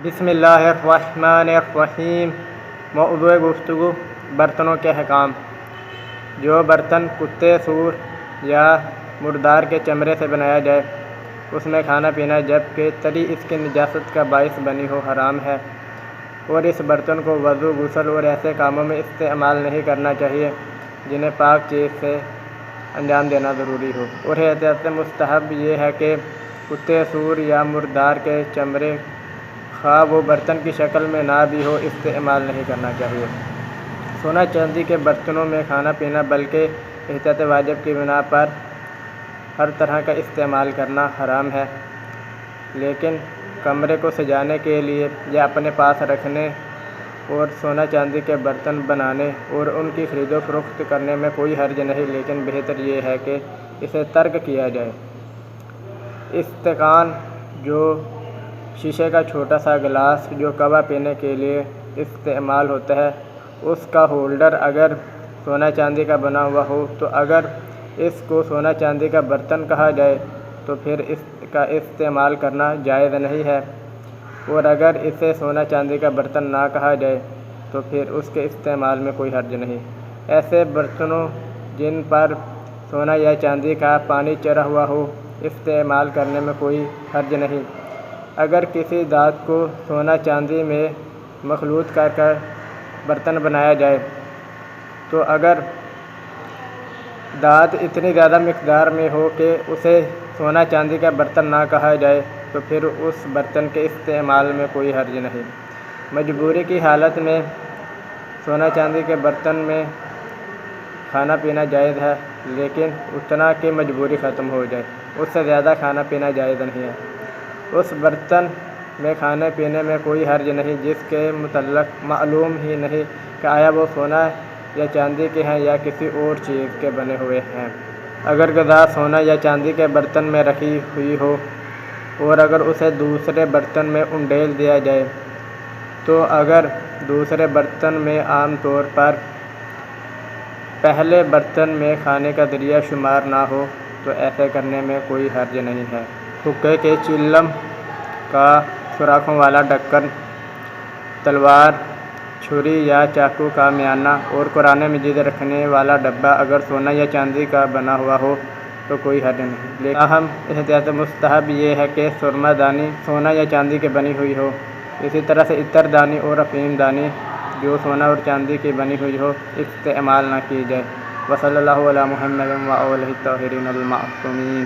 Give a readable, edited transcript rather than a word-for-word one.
بسم اللہ الرحمن الرحیم۔ موضوع گفتگو برتنوں کے احکام۔ جو برتن کتے، سور یا مردار کے چمڑے سے بنایا جائے اس میں کھانا پینا جبکہ تلی اس کی نجاست کا باعث بنی ہو حرام ہے، اور اس برتن کو وضو، غسل اور ایسے کاموں میں استعمال نہیں کرنا چاہیے جنہیں پاک چیز سے انجام دینا ضروری ہو، اور احتیاط مستحب یہ ہے کہ کتے، سور یا مردار کے چمڑے خواہ وہ برتن کی شکل میں نہ بھی ہو استعمال نہیں کرنا چاہیے۔ سونا چاندی کے برتنوں میں کھانا پینا بلکہ احتیاط واجب کی بنا پر ہر طرح کا استعمال کرنا حرام ہے، لیکن کمرے کو سجانے کے لیے یا اپنے پاس رکھنے اور سونا چاندی کے برتن بنانے اور ان کی خرید و فروخت کرنے میں کوئی حرج نہیں، لیکن بہتر یہ ہے کہ اسے ترک کیا جائے۔ استقان، جو شیشے کا چھوٹا سا گلاس جو قہوہ پینے کے لیے استعمال ہوتا ہے، اس کا ہولڈر اگر سونا چاندی کا بنا ہوا ہو تو اگر اس کو سونا چاندی کا برتن کہا جائے تو پھر اس کا استعمال کرنا جائز نہیں ہے، اور اگر اسے سونا چاندی کا برتن نہ کہا جائے تو پھر اس کے استعمال میں کوئی حرج نہیں۔ ایسے برتنوں جن پر سونا یا چاندی کا پانی چڑھا ہوا ہو استعمال کرنے میں کوئی حرج نہیں۔ اگر کسی دھات کو سونا چاندی میں مخلوط کر کر برتن بنایا جائے تو اگر دھات اتنی زیادہ مقدار میں ہو کہ اسے سونا چاندی کا برتن نہ کہا جائے تو پھر اس برتن کے استعمال میں کوئی حرج نہیں۔ مجبوری کی حالت میں سونا چاندی کے برتن میں کھانا پینا جائز ہے، لیکن اتنا کہ مجبوری ختم ہو جائے، اس سے زیادہ کھانا پینا جائز نہیں ہے۔ اس برتن میں کھانے پینے میں کوئی حرج نہیں جس کے متعلق معلوم ہی نہیں کہ آیا وہ سونا یا چاندی کے ہیں یا کسی اور چیز کے بنے ہوئے ہیں۔ اگر غذا سونا یا چاندی کے برتن میں رکھی ہوئی ہو اور اگر اسے دوسرے برتن میں انڈیل دیا جائے تو اگر دوسرے برتن میں عام طور پر پہلے برتن میں کھانے کا ذریعہ شمار نہ ہو تو ایسے کرنے میں کوئی حرج نہیں ہے۔ حقے کے چلم کا سوراخوں والا ڈھکن، تلوار، چھری یا چاقو کا میانہ اور قرآن مجید رکھنے والا ڈبہ اگر سونا یا چاندی کا بنا ہوا ہو تو کوئی حرج نہیں، تاہم احتیاط مستحب یہ ہے کہ سرما دانی سونا یا چاندی کی بنی ہوئی ہو۔ اسی طرح سے عطر دانی اور افیم دانی جو سونا اور چاندی کی بنی ہوئی ہو استعمال نہ کی جائے۔ وصلی اللہ علی محمد وآلہ الطاہرین المعصومین۔